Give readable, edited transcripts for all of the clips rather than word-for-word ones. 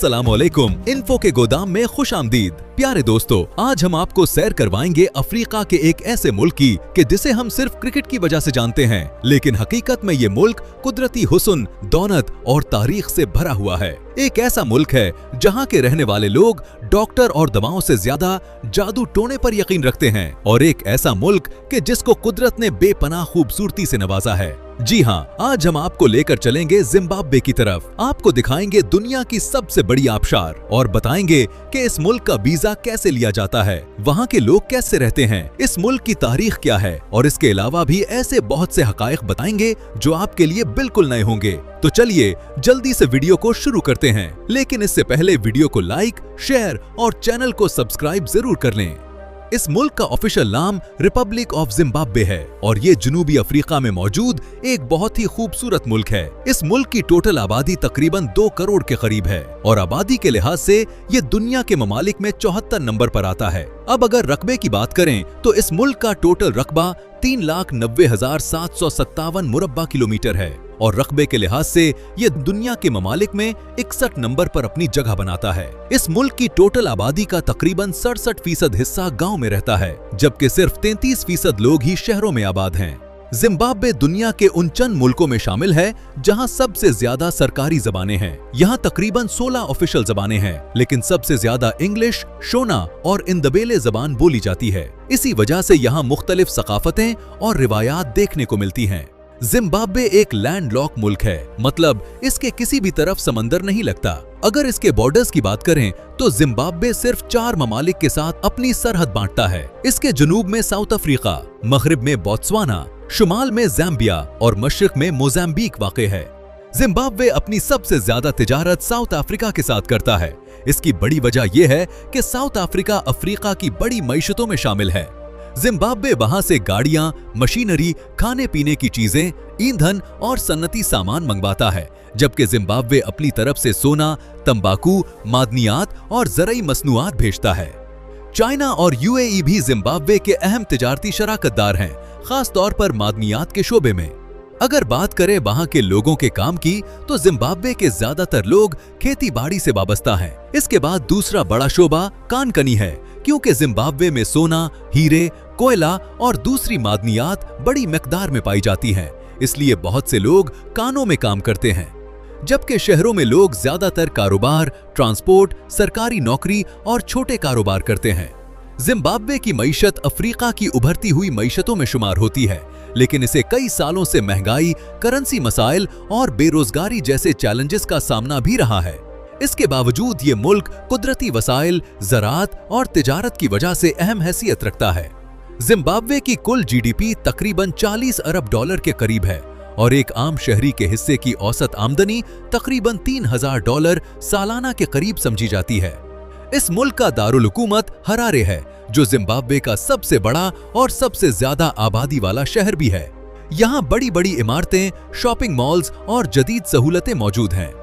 अस्सलामुअलैकुम। इन्फो के गोदाम में खुश आमदीद। प्यारे दोस्तों, आज हम आपको सैर करवाएंगे अफ्रीका के एक ऐसे मुल्क की कि जिसे हम सिर्फ क्रिकेट की वजह से जानते हैं, लेकिन हकीकत में ये मुल्क कुदरती हुस्न, दौलत और तारीख से भरा हुआ है। एक ऐसा मुल्क है जहाँ के रहने वाले लोग डॉक्टर और दवाओं से ज्यादा जादू टोने पर यकीन रखते हैं, और एक ऐसा मुल्क कि जिसको कुदरत ने बेपनाह खूबसूरती से नवाजा है। जी हाँ, आज हम आपको लेकर चलेंगे जिम्बाब्वे की तरफ। आपको दिखाएंगे दुनिया की सबसे बड़ी आबशार और बताएंगे कि इस मुल्क का वीजा कैसे लिया जाता है, वहाँ के लोग कैसे रहते हैं, इस मुल्क की तारीख क्या है, और इसके अलावा भी ऐसे बहुत से हकायक बताएंगे जो आपके लिए बिल्कुल नए होंगे। तो चलिए जल्दी से वीडियो को शुरू करते हैं, लेकिन इससे पहले वीडियो को लाइक, शेयर और चैनल को सब्सक्राइब जरूर कर लें। इस मुल्क का ऑफिशियल नाम रिपब्लिक ऑफ जिम्बाब्वे है और ये जनूबी अफ्रीका में मौजूद एक बहुत ही खूबसूरत मुल्क है। इस मुल्क की टोटल आबादी तकरीबन 2 करोड़ के करीब है और आबादी के लिहाज से ये दुनिया के ममालिक में 74 नंबर पर आता है। अब अगर रकबे की बात करें तो इस मुल्क का टोटल रकबा 3,90,757 मुरब्बा किलोमीटर है और रकबे के लिहाज से ये दुनिया के ममालिक में 61 नंबर पर अपनी जगह बनाता है। इस मुल्क की टोटल आबादी का तकरीबन 67% हिस्सा गांव में रहता है, जबकि सिर्फ 33% लोग ही शहरों में आबाद हैं। जिम्बाब्वे दुनिया के उन चंद मुल्कों में शामिल है जहां सबसे ज्यादा सरकारी जबानें हैं। यहाँ तकरीबन 16 ऑफिशियल जबानें हैं, लेकिन सबसे ज्यादा इंग्लिश, शोना और इंदबेले जबान बोली जाती है। इसी वजह से यहाँ मुख्तलिफ सकाफतें और रिवायात देखने को मिलती हैं। जिम्बाब्वे एक लैंडलॉक मुल्क है, मतलब इसके किसी भी तरफ समंदर नहीं लगता। अगर इसके बॉर्डर्स की बात करें तो जिम्बाब्वे सिर्फ 4 ममालिक के साथ अपनी सरहद बांटता है। इसके जनूब में साउथ अफ्रीका, मगरिब में बोत्सवाना, शुमाल में ज़ाम्बिया और मशरिक में मोज़ाम्बिक वाक़े है। जिम्बाब्वे अपनी सबसे ज्यादा तिजारत साउथ अफ्रीका के साथ करता है। इसकी बड़ी वजह यह है कि साउथ अफ्रीका अफ्रीका की बड़ी मईशतों में शामिल है। जिम्बाब्वे वहां से गाड़ियां, मशीनरी, खाने पीने की चीजें, ईंधन और सन्नती सामान मंगवाता है, जबकि जिम्बाब्वे अपनी तरफ से सोना, तंबाकू, मादनियात और ज़रई मसनूआत भेजता है। चाइना और यूएई भी जिम्बाब्वे के अहम तिजारती शराकतदार हैं, खास तौर पर मादनियात के शोबे में। अगर बात करें वहां के लोगों के काम की तो जिम्बाब्वे के ज्यादातर लोग खेती बाड़ी से वाबस्ता हैं। इसके बाद दूसरा बड़ा शोबा कानकनी है, क्योंकि जिम्बाब्वे में सोना, हीरे, कोयला और दूसरी मादनियात बड़ी मिकदार में पाई जाती हैं, इसलिए बहुत से लोग कानों में काम करते हैं। जबकि शहरों में लोग ज्यादातर कारोबार, ट्रांसपोर्ट, सरकारी नौकरी और छोटे कारोबार करते हैं। जिम्बाब्वे की मईशत अफ्रीका की उभरती हुई मईशतों में शुमार होती है, लेकिन इसे कई सालों से महंगाई, करेंसी मसाइल और बेरोजगारी जैसे चैलेंजेस का सामना भी रहा है। इसके बावजूद ये मुल्क कुदरती वसाइल, ज़राअत और तिजारत की वजह से अहम हैसियत रखता है। जिम्बाब्वे की कुल जीडीपी तकरीबन 40 अरब डॉलर के करीब है और एक आम शहरी के हिस्से की औसत आमदनी तकरीबन $3,000 सालाना के करीब समझी जाती है। इस मुल्क का दारुल हुकूमत हरारे है, जो जिम्बाब्वे का सबसे बड़ा और सबसे ज्यादा आबादी वाला शहर भी है। यहाँ बड़ी बड़ी इमारतें, शॉपिंग मॉल्स और जदीद सहूलतें मौजूद हैं।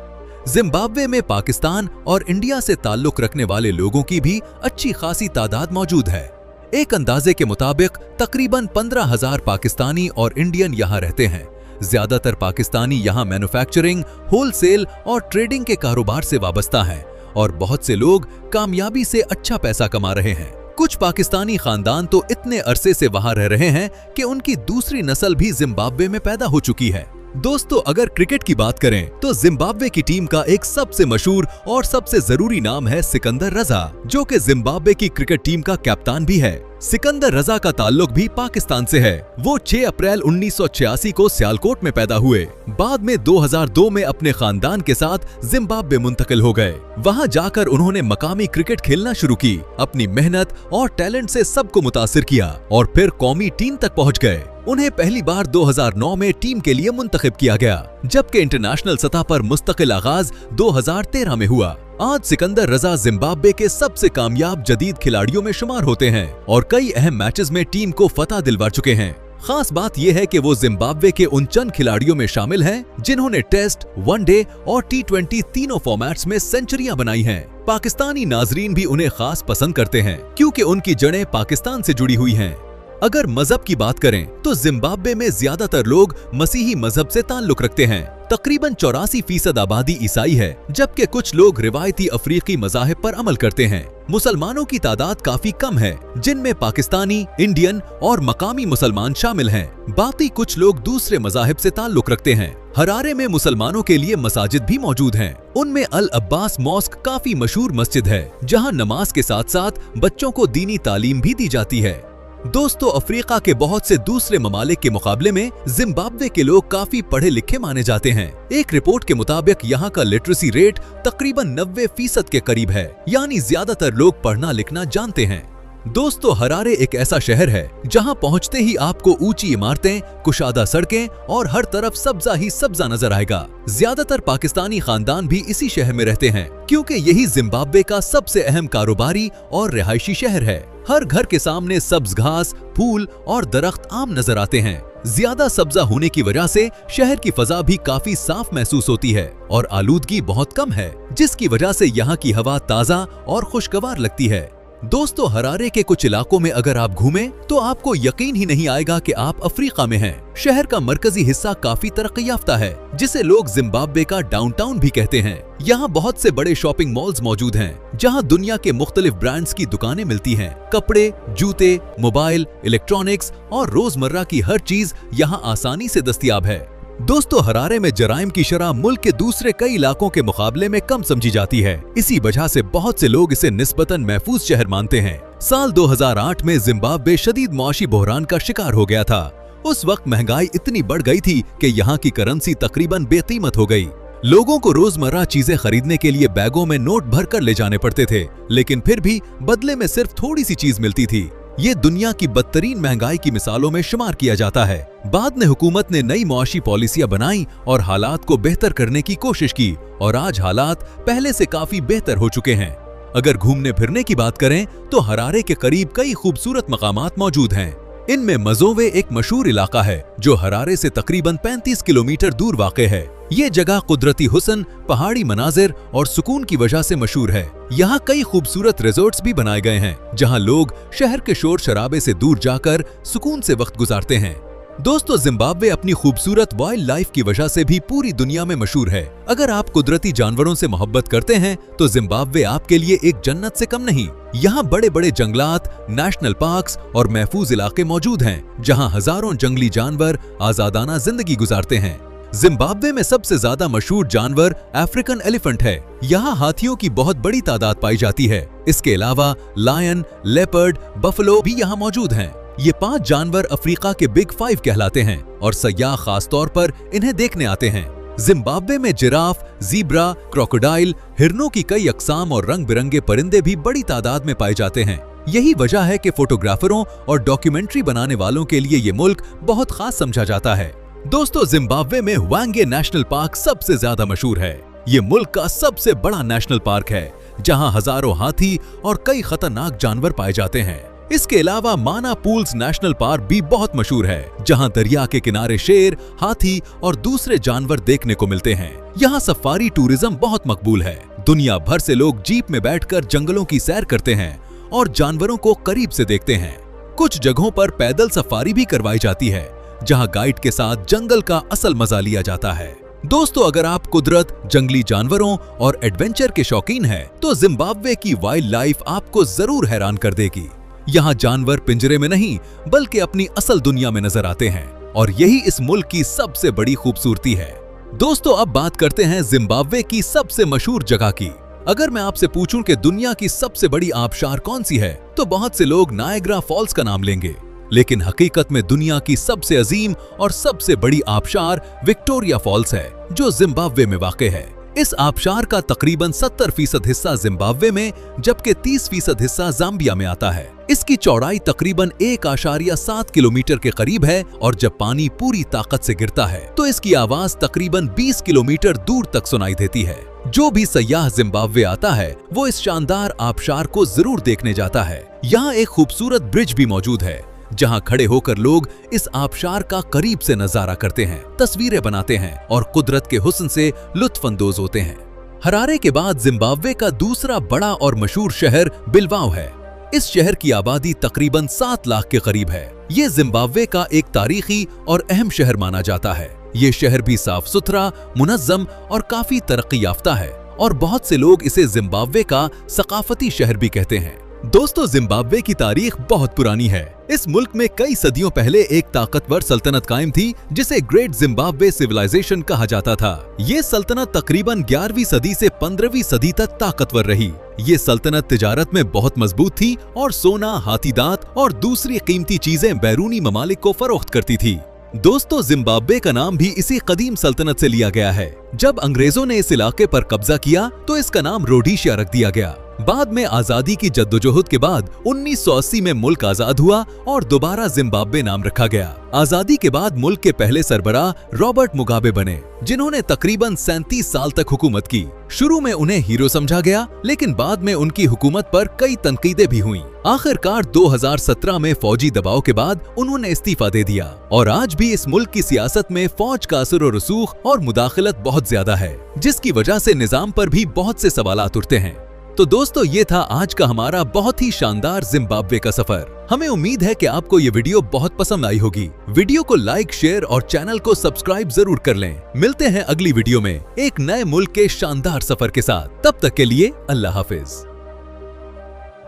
जिम्बाब्वे में पाकिस्तान और इंडिया से ताल्लुक रखने वाले लोगों की भी अच्छी खासी तादाद मौजूद है। एक अंदाजे के मुताबिक तकरीबन 15,000 पाकिस्तानी और इंडियन यहाँ रहते हैं। ज्यादातर पाकिस्तानी यहाँ मैन्युफैक्चरिंग, होलसेल और ट्रेडिंग के कारोबार से वाबस्ता हैं और बहुत से लोग कामयाबी से अच्छा पैसा कमा रहे हैं। कुछ पाकिस्तानी खानदान तो इतने अरसे से वहां रह रहे हैं कि उनकी दूसरी नस्ल भी जिम्बाब्वे में पैदा हो चुकी है। दोस्तों, अगर क्रिकेट की बात करें तो जिम्बाब्वे की टीम का एक सबसे मशहूर और सबसे जरूरी नाम है सिकंदर रजा, जो कि जिम्बाब्वे की क्रिकेट टीम का कप्तान भी है। सिकंदर रजा का ताल्लुक भी पाकिस्तान से है। वो 6 अप्रैल 1986 को सियालकोट में पैदा हुए। बाद में 2002 में अपने खानदान के साथ जिम्बाब्वे मुंतकिल हो गए। वहां जाकर उन्होंने मकामी क्रिकेट खेलना शुरू की, अपनी मेहनत और टैलेंट से सबको मुतासिर किया और फिर कौमी टीम तक पहुंच गए। उन्हें पहली बार 2009 में टीम के लिए मुंतखब किया गया, जबकि इंटरनेशनल सतह पर मुस्तकिल आगाज 2013 में हुआ। आज सिकंदर रजा जिम्बाब्वे के सबसे कामयाब जदीद खिलाड़ियों में शुमार होते हैं और कई अहम मैचेस में टीम को फतह दिलवा चुके हैं। खास बात यह है कि वो जिम्बाब्वे के उन चंद खिलाड़ियों में शामिल हैं जिन्होंने टेस्ट, वनडे और T20 तीनों फॉर्मेट्स में सेंचुरियां बनाई हैं। पाकिस्तानी नाजरीन भी उन्हें खास पसंद करते हैं क्योंकि उनकी जड़ें पाकिस्तान से जुड़ी हुई हैं। अगर मजहब की बात करें तो जिम्बाब्वे में ज्यादातर लोग मसीही मजहब से ताल्लुक रखते हैं। तकरीबन 84% आबादी ईसाई है, जबकि कुछ लोग रिवायती अफ्रीकी मज़ाहिब पर अमल करते हैं। मुसलमानों की तादाद काफी कम है, जिनमें पाकिस्तानी, इंडियन और मकामी मुसलमान शामिल हैं। बाकी कुछ लोग दूसरे मज़ाहिब से ताल्लुक रखते हैं। हरारे में मुसलमानों के लिए मसाजिद भी मौजूद हैं। उनमें अल अब्बास मॉस्क काफी मशहूर मस्जिद है, जहां नमाज के साथ साथ बच्चों को दीनी तालीम भी दी जाती है। दोस्तों, अफ्रीका के बहुत से दूसरे ममालिक के मुकाबले में जिम्बाब्वे के लोग काफी पढ़े लिखे माने जाते हैं। एक रिपोर्ट के मुताबिक यहाँ का लिटरेसी रेट तकरीबन 90% के करीब है, यानी ज्यादातर लोग पढ़ना लिखना जानते हैं। दोस्तों, हरारे एक ऐसा शहर है जहां पहुंचते ही आपको ऊंची इमारतें, कुशादा सड़कें और हर तरफ सब्जा ही सब्जा नजर आएगा। ज्यादातर पाकिस्तानी खानदान भी इसी शहर में रहते हैं, क्योंकि यही जिम्बाब्वे का सबसे अहम कारोबारी और रिहायशी शहर है। हर घर के सामने सब्ज घास, फूल और दरख्त आम नजर आते हैं। ज्यादा सब्जा होने की वजह से शहर की फजा भी काफी साफ महसूस होती है और आलूदगी बहुत कम है, जिसकी वजह से यहाँ की हवा ताजा और खुशगवार लगती है। दोस्तों, हरारे के कुछ इलाकों में अगर आप घूमें तो आपको यकीन ही नहीं आएगा कि आप अफ्रीका में हैं। शहर का मरकजी हिस्सा काफी तरक्की याफ्ता है, जिसे लोग जिम्बाब्वे का डाउनटाउन भी कहते हैं। यहाँ बहुत से बड़े शॉपिंग मॉल्स मौजूद हैं, जहाँ दुनिया के मुख्तलिफ ब्रांड्स की दुकानें मिलती हैं। कपड़े, जूते, मोबाइल, इलेक्ट्रॉनिक्स और रोजमर्रा की हर चीज यहाँ आसानी से दस्तयाब है। दोस्तों, हरारे में जराइम की शरह मुल्क के दूसरे कई इलाकों के मुकाबले में कम समझी जाती है। इसी वजह से बहुत से लोग इसे निस्बतन महफूज शहर मानते हैं। साल 2008 में जिम्बाब्वे शदीद मुआशी बहरान का शिकार हो गया था। उस वक्त महंगाई इतनी बढ़ गई थी कि यहाँ की करेंसी तकरीबन बेकीमत हो गई। लोगों को रोजमर्रा चीजें खरीदने के लिए बैगों में नोट भर कर ले जाने पड़ते थे, लेकिन फिर भी बदले में सिर्फ थोड़ी सी चीज मिलती थी। ये दुनिया की बदतरीन महंगाई की मिसालों में शुमार किया जाता है। बाद में हुकूमत ने नई मुआशी पॉलिसियां बनाई और हालात को बेहतर करने की कोशिश की, और आज हालात पहले से काफी बेहतर हो चुके हैं। अगर घूमने फिरने की बात करें तो हरारे के करीब कई खूबसूरत मकामात मौजूद हैं। इनमें मजोवे एक मशहूर इलाका है, जो हरारे से तकरीबन 35 किलोमीटर दूर वाक़ है। ये जगह कुदरती हुस्न, पहाड़ी मनाजिर और सुकून की वजह से मशहूर है। यहाँ कई खूबसूरत रिजॉर्ट्स भी बनाए गए हैं, जहाँ लोग शहर के शोर शराबे से दूर जाकर सुकून से वक्त गुजारते हैं। दोस्तों, जिम्बाब्वे अपनी खूबसूरत वाइल्ड लाइफ की वजह से भी पूरी दुनिया में मशहूर है। अगर आप कुदरती जानवरों से मोहब्बत करते हैं तो जिम्बाब्वे आपके लिए एक जन्नत से कम नहीं। यहाँ बड़े बड़े जंगलात, नेशनल पार्क्स और महफूज इलाके मौजूद हैं, जहाँ हजारों जंगली जानवर आजादाना जिंदगी गुजारते हैं। जिम्बाब्वे में सबसे ज्यादा मशहूर जानवर अफ्रीकन एलिफेंट है। यहाँ हाथियों की बहुत बड़ी तादाद पाई जाती है। इसके अलावा लायन, लेपर्ड, बफलो भी यहाँ मौजूद हैं। ये 5 जानवर अफ्रीका के बिग 5 कहलाते हैं और सयाह खास तौर पर इन्हें देखने आते हैं। जिम्बाब्वे में जिराफ, ज़ीब्रा, क्रोकोडाइल, हिरनों की कई अक़साम और रंग बिरंगे परिंदे भी बड़ी तादाद में पाए जाते हैं। यही वजह है कि फोटोग्राफरों और डॉक्यूमेंट्री बनाने वालों के लिए ये मुल्क बहुत खास समझा जाता है। दोस्तों, जिम्बाब्वे में हवांगे नेशनल पार्क सबसे ज्यादा मशहूर है। ये मुल्क का सबसे बड़ा नेशनल पार्क है, जहां हजारों हाथी और कई खतरनाक जानवर पाए जाते हैं। इसके अलावा माना पूल्स नेशनल पार्क भी बहुत मशहूर है, जहां दरिया के किनारे शेर, हाथी और दूसरे जानवर देखने को मिलते हैं। यहाँ सफारी टूरिज्म बहुत मकबूल है। दुनिया भर से लोग जीप में बैठकर जंगलों की सैर करते हैं और जानवरों को करीब से देखते हैं। कुछ जगहों पर पैदल सफारी भी करवाई जाती है, जहां गाइड के साथ जंगल का असल मजा लिया जाता है। दोस्तों, अगर आप कुदरत, जंगली जानवरों और एडवेंचर के शौकीन हैं, तो जिम्बाब्वे की वाइल्ड लाइफ आपको जरूर हैरान कर देगी। यहाँ जानवर पिंजरे में नहीं बल्कि अपनी असल दुनिया में नजर आते हैं, और यही इस मुल्क की सबसे बड़ी खूबसूरती है। दोस्तों, अब बात करते हैं जिम्बाब्वे की सबसे मशहूर जगह की। अगर मैं आपसे पूछूं कि दुनिया की सबसे बड़ी आबशार कौन सी है, तो बहुत से लोग नायग्रा फॉल्स का नाम लेंगे, लेकिन हकीकत में दुनिया की सबसे अजीम और सबसे बड़ी आबशार विक्टोरिया फॉल्स है, जो जिम्बाब्वे में वाक़ है। इस आबशार का तकरीबन 70% हिस्सा जिम्बाब्वे में, जबकि 30% हिस्सा जाम्बिया में आता है। इसकी चौड़ाई तकरीबन 1.7 किलोमीटर के करीब है, और जब पानी पूरी ताकत से गिरता है तो इसकी आवाज तकरीबन 20 किलोमीटर दूर तक सुनाई देती है। जो भी सयाह जिम्बाब्वे आता है, वो इस शानदार आबशार को जरूर देखने जाता है। यहाँ एक खूबसूरत ब्रिज भी मौजूद है, जहां खड़े होकर लोग इस आबशार का करीब से नजारा करते हैं, तस्वीरें बनाते हैं और कुदरत के हुस्न से लुत्फअंदोज होते हैं। हरारे के बाद जिम्बाब्वे का दूसरा बड़ा और मशहूर शहर बिलबाओ है। इस शहर की आबादी तकरीबन 7 लाख के करीब है। ये जिम्बाब्वे का एक तारीखी और अहम शहर माना जाता है। ये शहर भी साफ सुथरा, मुनज्जम और काफी तरक्की याफ्ता है और बहुत से लोग इसे जिम्बाब्वे का सकाफती शहर भी कहते हैं। दोस्तों, जिम्बाब्वे की तारीख बहुत पुरानी है। इस मुल्क में कई सदियों पहले एक ताकतवर सल्तनत कायम थी जिसे ग्रेट जिम्बाब्वे सिविलाइजेशन कहा जाता था। ये सल्तनत तकरीबन 11वीं सदी से 15वीं सदी तक ताकतवर रही। ये सल्तनत तिजारत में बहुत मजबूत थी और सोना, हाथी दांत और दूसरी कीमती चीजें बैरूनी ममालिक को फरोख्त करती थी। दोस्तों, जिम्बाब्वे का नाम भी इसी कदीम सल्तनत से लिया गया है। जब अंग्रेजों ने इस इलाके पर कब्जा किया तो इसका नाम रोडीशिया रख दिया गया। बाद में आजादी की जद्दोजहद के बाद 1980 में मुल्क आजाद हुआ और दोबारा जिम्बाब्वे नाम रखा गया। आजादी के बाद मुल्क के पहले सरबराह रॉबर्ट मुगाबे बने, जिन्होंने तकरीबन 37 साल तक हुकूमत की। शुरू में उन्हें हीरो समझा गया, लेकिन बाद में उनकी हुकूमत पर कई तनकीदें भी हुईं। आखिरकार 2017 में फौजी दबाव के बाद उन्होंने इस्तीफा दे दिया और आज भी इस मुल्क की सियासत में फौज का असर और रसूख और मुदाखलत बहुत ज्यादा है, जिसकी वजह से निजाम पर भी बहुत से सवालात उठते हैं। तो दोस्तों, ये था आज का हमारा बहुत ही शानदार जिम्बाब्वे का सफर। हमें उम्मीद है कि आपको ये वीडियो बहुत पसंद आई होगी। वीडियो को लाइक, शेयर और चैनल को सब्सक्राइब जरूर कर लें। मिलते हैं अगली वीडियो में एक नए मुल्क के शानदार सफर के साथ। तब तक के लिए अल्लाह हाफिज।